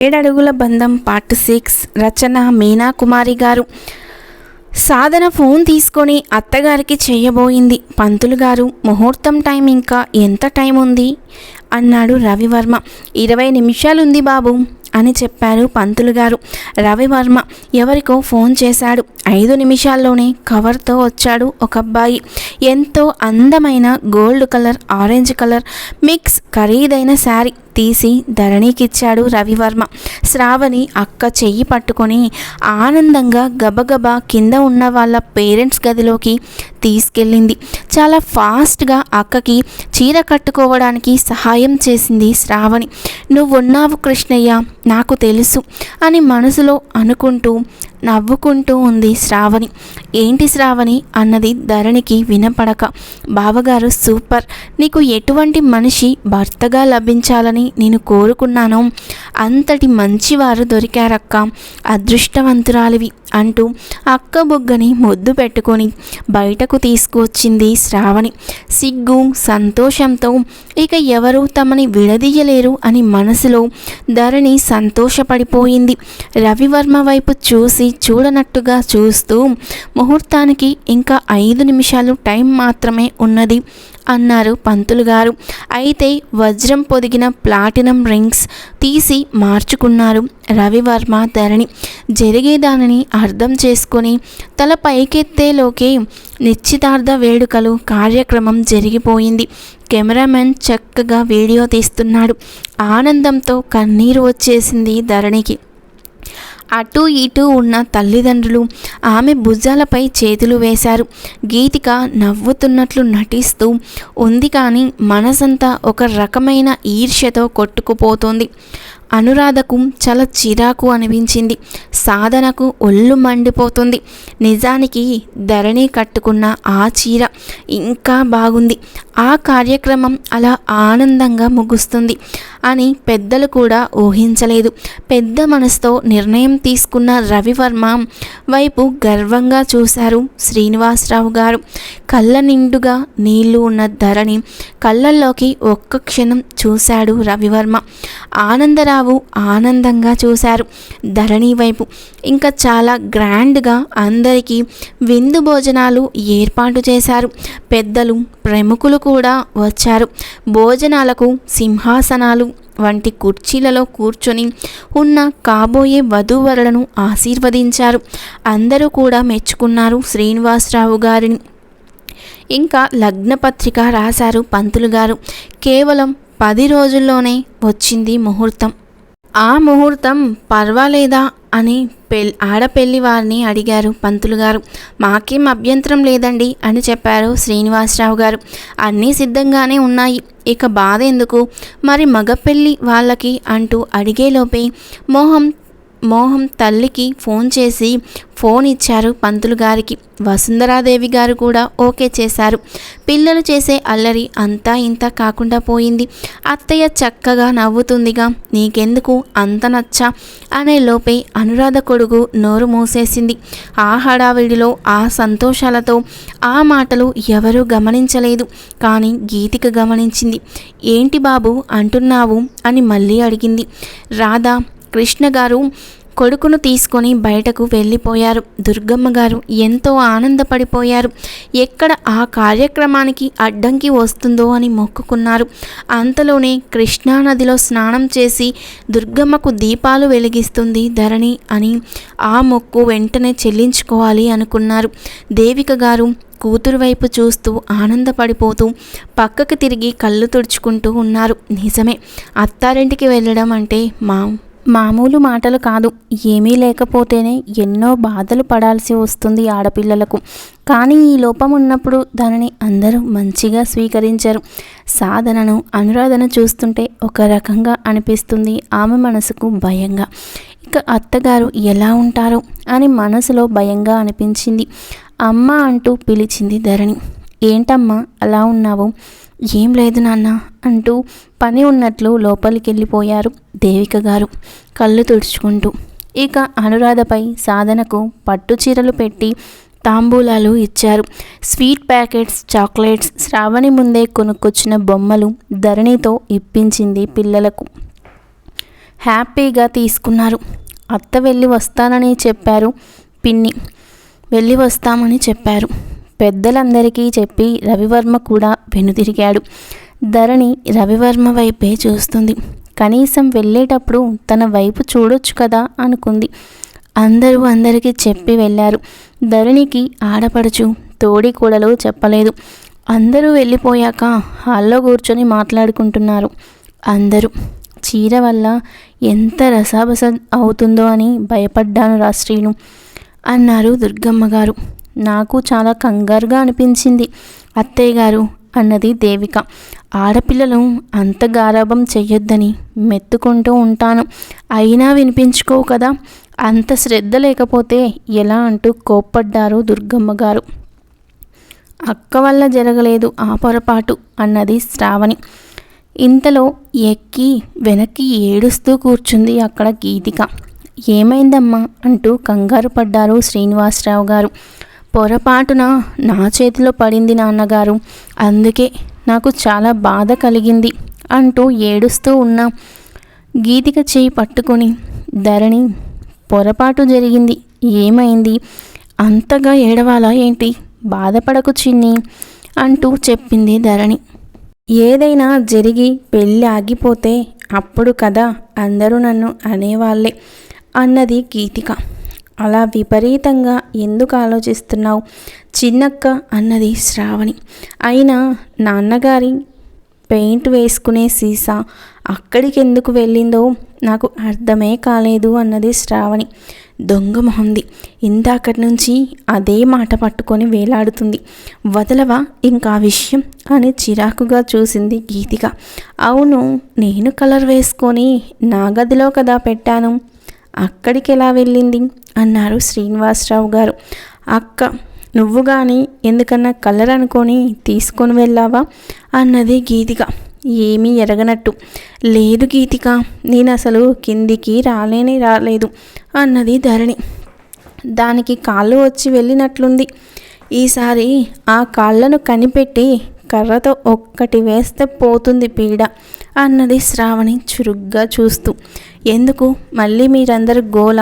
ఏడడుగుల బంధం పార్ట్ 6 రచన మీనా కుమారి గారు. సాధన ఫోన్ తీసుకొని అత్తగారికి చేయబోయింది. పంతులు గారు, ముహూర్తం టైం ఇంకా ఎంత టైం ఉంది అన్నాడు రవివర్మ. 20 నిమిషాలుంది బాబు అని చెప్పారు పంతులు గారు. రవివర్మ ఎవరికో ఫోన్ చేశాడు. 5 నిమిషాల్లోనే కవర్తో వచ్చాడు ఒక అబ్బాయి. ఎంతో అందమైన gold colour, orange colour mix ఖరీదైన శారీ తీసి ధరణికిచ్చాడు రవివర్మ. శ్రావణి అక్క చెయ్యి పట్టుకొని ఆనందంగా గబగబా కింద ఉన్న వాళ్ళ పేరెంట్స్ గదిలోకి తీసుకెళ్ళింది. చాలా ఫాస్ట్గా అక్కకి చీర కట్టుకోవడానికి సహాయం చేసింది శ్రావణి. నువ్వున్నావు కృష్ణయ్య, నాకు తెలుసు అని మనసులో అనుకుంటూ నవ్వుకుంటూ ఉంది శ్రావణి. ఏంటి శ్రావణి అన్నది ధరణికి వినపడక. బావగారు సూపర్, నీకు ఎటువంటి మనిషి భర్తగా లభించాలని నేను కోరుకున్నాను. అంతటి మంచివారు దొరికారక్క, అదృష్టవంతురాలివి అంటూ అక్క బుగ్గని ముద్దు పెట్టుకొని బయటకు తీసుకువచ్చింది శ్రావణి. సిగ్గు సంతోషంతో ఇక ఎవరు తమని విడదీయలేరు అని మనసులో ధరణి సంతోషపడిపోయింది. రవివర్మ వైపు చూడనట్టుగా చూస్తూ ముహూర్తానికి ఇంకా 5 నిమిషాలు టైం మాత్రమే ఉన్నది అన్నారు పంతులు గారు. అయితే వజ్రం పొదిగిన ప్లాటినం రింగ్స్ తీసి మార్చుకున్నారు రవివర్మ ధరణి. జరిగేదానిని అర్థం చేసుకొని తల పైకెత్తేలోకే నిశ్చితార్థ వేడుకలు కార్యక్రమం జరిగిపోయింది. కెమెరామెన్ చక్కగా వీడియో తీస్తున్నాడు. ఆనందంతో కన్నీరు వచ్చేసింది ధరణికి. అటూ ఇటూ ఉన్న తల్లిదండ్రులు ఆమె భుజాలపై చేతులు వేశారు. గీతిక నవ్వుతున్నట్లు నటిస్తూ ఉంది, కానీ మనసంతా ఒక రకమైన ఈర్ష్యతో కొట్టుకుపోతోంది. అనురాధకు చాలా చిరాకు అనిపించింది. సాధనకు ఒళ్ళు మండిపోతుంది. నిజానికి ధరణి కట్టుకున్న ఆ చీర ఇంకా బాగుంది. ఆ కార్యక్రమం అలా ఆనందంగా ముగుస్తుంది అని పెద్దలు కూడా ఊహించలేదు. పెద్ద మనసుతో నిర్ణయం తీసుకున్న రవివర్మ వైపు గర్వంగా చూశారు శ్రీనివాసరావు గారు. కళ్ళ నిండుగా నీళ్లు ఉన్న ధరణి కళ్ళల్లోకి ఒక్క క్షణం చూశాడు రవివర్మ. ఆనందరావు ఆనందంగా చూశారు ధరణి వైపు. ఇంకా చాలా గ్రాండ్గా అందరికీ విందు భోజనాలు ఏర్పాటు చేశారు. పెద్దలు, ప్రముఖులు కూడా వచ్చారు. భోజనాలకు సింహాసనాలు వంటి కుర్చీలలో కూర్చొని ఉన్న కాబోయే వధూవరులను ఆశీర్వదించారు. అందరూ కూడా మెచ్చుకున్నారు శ్రీనివాసరావు గారిని. ఇంకా లగ్నపత్రిక రాశారు పంతులు గారు. కేవలం 10 రోజుల్లోనే వచ్చింది ముహూర్తం. ఆ ముహూర్తం పర్వాలేదా అని ఆడపెళ్లి వారిని అడిగారు పంతులు గారు. మాకేం అభ్యంతరం లేదండి అని చెప్పారు శ్రీనివాసరావు గారు. అన్నీ సిద్ధంగానే ఉన్నాయి, ఇక బాధ ఎందుకు, మరి మగపెళ్ళి వాళ్ళకి అంటూ అడిగేలోపే మోహం తల్లికి ఫోన్ చేసి ఫోన్ ఇచ్చారు పంతులు గారికి. వసుంధరాదేవి గారు కూడా ఓకే చేశారు. పిల్లలు చేసే అల్లరి అంతా ఇంత కాకుండా పోయింది. అత్తయ్య చక్కగా నవ్వుతుందిగా, నీకెందుకు అంత నచ్చా అనే లోపే అనురాధ కొడుకు నోరు మూసేసింది. ఆ హడావిడిలో, ఆ సంతోషాలతో ఆ మాటలు ఎవరూ గమనించలేదు, కానీ గీతిక గమనించింది. ఏంటి బాబు అంటున్నావు అని మళ్ళీ అడిగింది. రాధా, కృష్ణ గారు కొడుకును తీసుకొని బయటకు వెళ్ళిపోయారు. దుర్గమ్మ గారు ఎంతో ఆనందపడిపోయారు. ఎక్కడ ఆ కార్యక్రమానికి అడ్డంకి వస్తుందో అని మొక్కుకున్నారు. అంతలోనే కృష్ణానదిలో స్నానం చేసి దుర్గమ్మకు దీపాలు వెలిగిస్తుంది ధరణి అని ఆ మొక్కు వెంటనే చెల్లించుకోవాలి అనుకున్నారు. దేవిక గారు కూతురు వైపు చూస్తూ ఆనందపడిపోతూ పక్కకు తిరిగి కళ్ళు తుడుచుకుంటూ ఉన్నారు. నిజమే, అత్తారింటికి వెళ్ళడం అంటే మామూలు మాటలు కాదు. ఏమీ లేకపోతేనే ఎన్నో బాధలు పడాల్సి వస్తుంది ఆడపిల్లలకు. కానీ ఈ లోపం ఉన్నప్పుడు దానిని అందరూ మంచిగా స్వీకరించారు. సాధనను, అనురాధన చూస్తుంటే ఒక రకంగా అనిపిస్తుంది ఆమె మనసుకు భయంగా. ఇక అత్తగారు ఎలా ఉంటారో అని మనసులో భయంగా అనిపించింది. అమ్మ అంటూ పిలిచింది ధరణి. ఏంటమ్మా అలా ఉన్నావు? ఏం లేదు నాన్న అంటూ పని ఉన్నట్లు లోపలికి వెళ్ళిపోయారు దేవిక గారు కళ్ళు తుడుచుకుంటూ. ఇక అనురాధపై సాధనకు పట్టు చీరలు పెట్టి తాంబూలాలు ఇచ్చారు. స్వీట్ ప్యాకెట్స్, చాక్లెట్స్, శ్రావణి ముందే కొనుక్కొచ్చిన బొమ్మలు ధరణితో ఇప్పించింది పిల్లలకు. హ్యాపీగా తీసుకున్నారు. అత్త వెళ్ళి వస్తానని చెప్పారు, పిన్ని వెళ్ళి వస్తామని చెప్పారు. పెద్దలందరికీ చెప్పి రవివర్మ కూడా వెనుతిరిగాడు. ధరణి రవివర్మ వైపే చూస్తుంది. కనీసం వెళ్ళేటప్పుడు తన వైపు చూడొచ్చు కదా అనుకుంది. అందరికీ చెప్పి వెళ్ళారు. ధరణికి ఆడపడుచు తోడి కూడలు చెప్పలేదు. అందరూ వెళ్ళిపోయాక హాల్లో కూర్చొని మాట్లాడుకుంటున్నారు. అందరూ చీర వల్ల ఎంత రసాబస అవుతుందో అని భయపడ్డాను రా శ్రీను అన్నారు దుర్గమ్మ గారు. నాకు చాలా కంగారుగా అనిపించింది అత్తయ్య గారు అన్నది దేవిక. ఆడపిల్లలు అంత గారాబం చెయ్యొద్దని మెత్తుకుంటూ ఉంటాను, అయినా వినిపించుకోవు కదా, అంత శ్రద్ధ లేకపోతే ఎలా అంటూ కోప్పడ్డారు దుర్గమ్మ గారు. అక్క వల్ల జరగలేదు ఆ పొరపాటు అన్నది శ్రావణి. ఇంతలో ఎక్కి వెనక్కి ఏడుస్తూ కూర్చుంది అక్కడ గీతిక. ఏమైందమ్మా అంటూ కంగారు పడ్డారు శ్రీనివాసరావు గారు. పొరపాటున నా చేతిలో పడింది నాన్నగారు, అందుకే నాకు చాలా బాధ కలిగింది అంటూ ఏడుస్తూ ఉన్న గీతిక చేయి పట్టుకొని ధరణి, పొరపాటు జరిగింది, ఏమైంది, అంతగా ఏడవాలా ఏంటి, బాధపడకు చిన్ని అంటూ చెప్పింది ధరణి. ఏదైనా జరిగి పెళ్ళి ఆగిపోతే అప్పుడు కదా అందరూ నన్ను అనేవాళ్ళే అన్నది గీతిక. అలా విపరీతంగా ఎందుకు ఆలోచిస్తున్నావు చిన్నక్క అన్నది శ్రావణి. అయినా నాన్నగారి పెయింట్ వేసుకునే సీసా అక్కడికి ఎందుకు వెళ్ళిందో నాకు అర్థమే కాలేదు అన్నది శ్రావణి. దొంగ మొహంది, ఇందాకటి నుంచి అదే మాట పట్టుకొని వేలాడుతుంది, వదలవా ఇంకా విషయం అని చిరాకుగా చూసింది గీతిక. అవును, నేను కలర్ వేసుకొని నా గదిలో కదా పెట్టాను, అక్కడికి ఎలా వెళ్ళింది అన్నారు శ్రీనివాసరావు గారు. అక్క నువ్వు కానీ ఎందుకన్నా కలర్ అనుకొని తీసుకొని వెళ్ళావా అన్నది గీతిక ఏమీ ఎరగనట్టు. లేదు గీతిక, నేను అసలు కిందికి రాలేదు అన్నది ధరణి. దానికి కాళ్ళు వచ్చి వెళ్ళినట్లుంది, ఈసారి ఆ కాళ్ళను కనిపెట్టి కర్రతో ఒక్కటి వేస్తే పోతుంది పీడ అన్నది శ్రావణి చురుగ్గా చూస్తూ. ఎందుకు మళ్ళీ మీరందరూ గోల,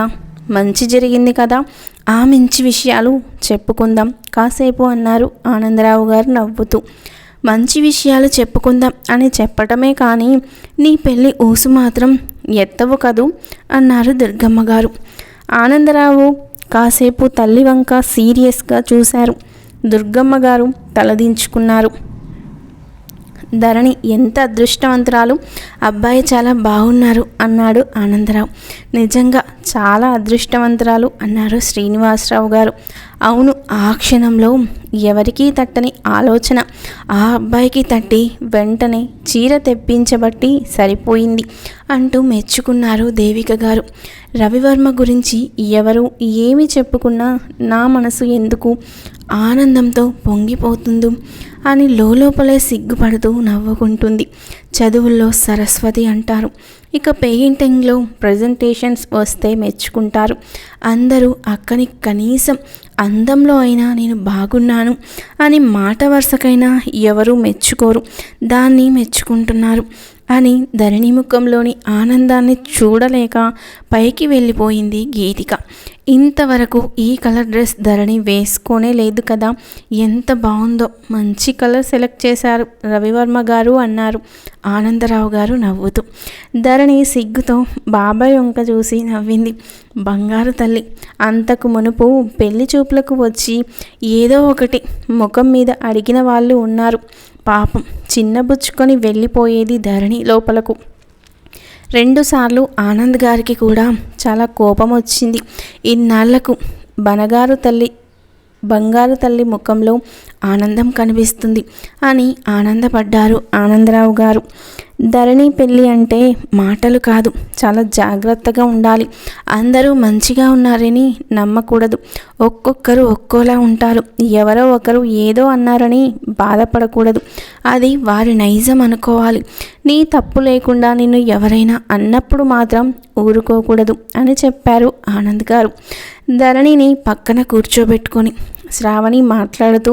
మంచి జరిగింది కదా, ఆ మంచి విషయాలు చెప్పుకుందాం కాసేపు అన్నారు ఆనందరావు గారు నవ్వుతూ. మంచి విషయాలు చెప్పుకుందాం అని చెప్పటమే కానీ నీ పెళ్ళి ఊసు మాత్రం ఎత్తవు కదూ అన్నారు దుర్గమ్మ గారు. ఆనందరావు కాసేపు తల్లి వంక సీరియస్గా చూశారు. దుర్గమ్మ గారు తలదించుకున్నారు. ధరణి ఎంత అదృష్టవంతురాలు, అబ్బాయి చాలా బాగున్నారు అన్నాడు ఆనందరావు. నిజంగా చాలా అదృష్టవంతురాలు అన్నారు శ్రీనివాసరావు గారు. అవును, ఆ క్షణంలో ఎవరికీ తట్టని ఆలోచన ఆ అబ్బాయికి తట్టి వెంటనే చీర తెప్పించబట్టి సరిపోయింది అంటూ మెచ్చుకున్నారు దేవిక గారు. రవివర్మ గురించి ఎవరు ఏమి చెప్పుకున్నా నా మనసు ఎందుకు ఆనందంతో పొంగిపోతుందో అని లోపలే సిగ్గుపడుతూ నవ్వుకుంటుంది. చదువుల్లో సరస్వతి అంటారు, ఇక పెయింటింగ్లో ప్రజెంటేషన్స్ వస్తే మెచ్చుకుంటారు. అందరూ అక్కని కనీసం అందంలో అయినా నేను బాగున్నాను అని మాట వరుసకైనా ఎవరూ మెచ్చుకోరు, దాన్ని మెచ్చుకుంటున్నారు అని ధరణి ముఖంలోని ఆనందాన్ని చూడలేక పైకి వెళ్ళిపోయింది గీతిక. ఇంతవరకు ఈ కలర్ డ్రెస్ ధరణి వేసుకోనే లేదు కదా, ఎంత బాగుందో, మంచి కలర్ సెలెక్ట్ చేశారు రవివర్మ గారు అన్నారు ఆనందరావు గారు నవ్వుతూ. ధరణి సిగ్గుతో బాబాయ్ వంక చూసి నవ్వింది. బంగారు తల్లి, అంతకు మునుపు పెళ్లి చూపులకు వచ్చి ఏదో ఒకటి ముఖం మీద అడిగిన వాళ్ళు ఉన్నారు, పాపం చిన్నబుచ్చుకొని వెళ్ళిపోయేది ధరణి లోపలకు. 2 సార్లు ఆనంద్ గారికి కూడా చాలా కోపం వచ్చింది. ఇన్నాళ్లకు బంగారు తల్లి ముఖంలో ఆనందం కనిపిస్తుంది అని ఆనందపడ్డారు ఆనందరావు గారు. ధరణి పెళ్ళి అంటే మాటలు కాదు, చాలా జాగ్రత్తగా ఉండాలి. అందరూ మంచిగా ఉన్నారని నమ్మకూడదు, ఒక్కొక్కరు ఒక్కోలా ఉంటారు, ఎవరో ఒకరు ఏదో అన్నారని బాధపడకూడదు, అది వారి నైజం అనుకోవాలి. నీ తప్పు లేకుండా నిన్ను ఎవరైనా అన్నప్పుడు మాత్రం ఊరుకోకూడదు అని చెప్పారు ఆనంద్ గారు. ధరణిని పక్కన కూర్చోబెట్టుకొని శ్రావణి మాట్లాడుతూ,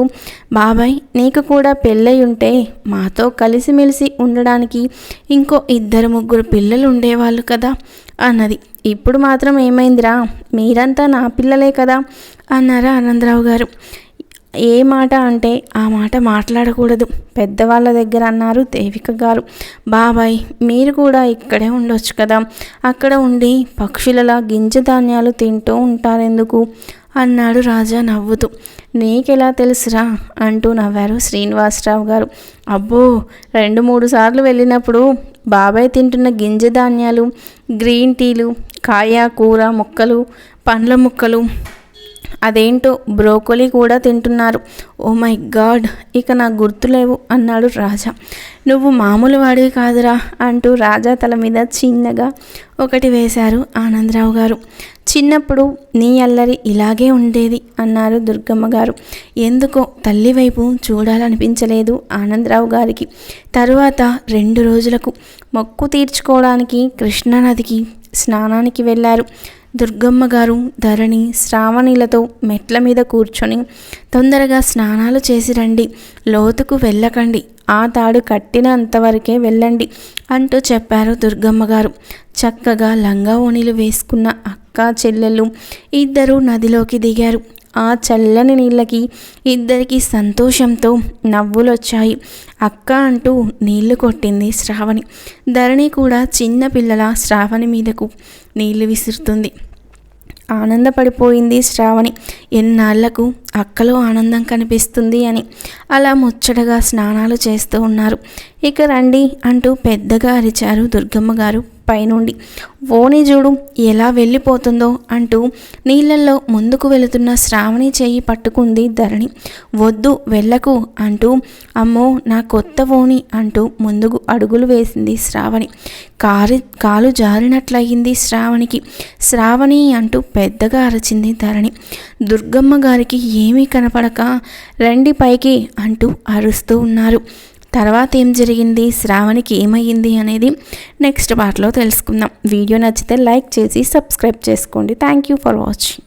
బాబాయ్ నీకు కూడా పెళ్ళై ఉంటే మాతో కలిసిమెలిసి ఉండడానికి ఇంకో 2-3 పిల్లలు ఉండేవాళ్ళు కదా అన్నది. ఇప్పుడు మాత్రం ఏమైందిరా, మీరంతా నా పిల్లలే కదా అన్నారు ఆనందరావు గారు. ఏ మాట అంటే ఆ మాట మాట్లాడకూడదు, పెద్దవాళ్ళ దగ్గర అన్నారు దేవిక గారు. బాబాయ్ మీరు కూడా ఇక్కడే ఉండొచ్చు కదా, అక్కడ ఉండి పక్షులలా గింజ ధాన్యాలు తింటూ ఉంటారెందుకు అన్నాడు రాజా నవ్వుతూ. నీకెలా తెలుసురా అంటూ నవ్వారు శ్రీనివాసరావు గారు. అబ్బో 2-3 సార్లు వెళ్ళినప్పుడు బాబాయ్ తింటున్న గింజ ధాన్యాలు, గ్రీన్ టీలు, కాయ కూర ముక్కలు, పండ్ల ముక్కలు, అదేంటో బ్రోకోలీ కూడా తింటున్నారు. ఓ మై గాడ్, ఇక నాకు గుర్తులేవు అన్నాడు రాజా. నువ్వు మామూలు వాడివి కాదురా అంటూ రాజా తల మీద చిన్నగా ఒకటి వేశారు ఆనందరావు గారు. చిన్నప్పుడు నీ అల్లరి ఇలాగే ఉండేది అన్నారు దుర్గమ్మ గారు. ఎందుకో తల్లి వైపు చూడాలనిపించలేదు ఆనందరావు గారికి. తరువాత 2 రోజులకు మొక్కు తీర్చుకోవడానికి కృష్ణానదికి స్నానానికి వెళ్ళారు. దుర్గమ్మ గారు ధరణి శ్రావణిలతో మెట్ల మీద కూర్చొని, తొందరగా స్నానాలు చేసి రండి, లోతుకు వెళ్ళకండి, ఆ తాడు కట్టినంతవరకే వెళ్ళండి అంటూ చెప్పారు దుర్గమ్మ గారు. చక్కగా లంగా ఓణీలు వేసుకున్న అక్క చెల్లెళ్ళు ఇద్దరూ నదిలోకి దిగారు. ఆ చల్లని నీళ్ళకి ఇద్దరికి సంతోషంతో నవ్వులొచ్చాయి. అక్క అంటూ నీళ్లు కొట్టింది శ్రావణి. ధరణి కూడా చిన్న పిల్లల శ్రావణి మీదకు నీళ్లు విసురుతుంది. ఆనందపడిపోయింది శ్రావణి. ఎన్నాళ్లకు అక్కలో ఆనందం కనిపిస్తుంది అని. అలా ముచ్చటగా స్నానాలు చేస్తూ ఉన్నారు. ఇక రండి అంటూ పెద్దగా అరిచారు దుర్గమ్మ గారు పైనుండి. ఓని చూడు ఎలా వెళ్ళిపోతుందో అంటూ నీళ్ళల్లో ముందుకు వెళుతున్న శ్రావణి చెయ్యి పట్టుకుంది ధరణి. వద్దు వెళ్ళకు అంటూ, అమ్మో నా కొత్త ఓని అంటూ ముందుకు అడుగులు వేసింది శ్రావణి. కాలు జారినట్లయింది శ్రావణికి. శ్రావణి అంటూ పెద్దగా అరచింది ధరణి. దుర్గమ్మ గారికి ఏమీ కనపడక రండి పైకి అంటూ అరుస్తూ ఉన్నారు. తర్వాత ఏం జరిగింది, శ్రావణికి ఏమయ్యింది అనేది నెక్స్ట్ పార్ట్లో తెలుసుకుందాం. వీడియో నచ్చితే లైక్ చేసి సబ్స్క్రైబ్ చేసుకోండి. Thank you for watching.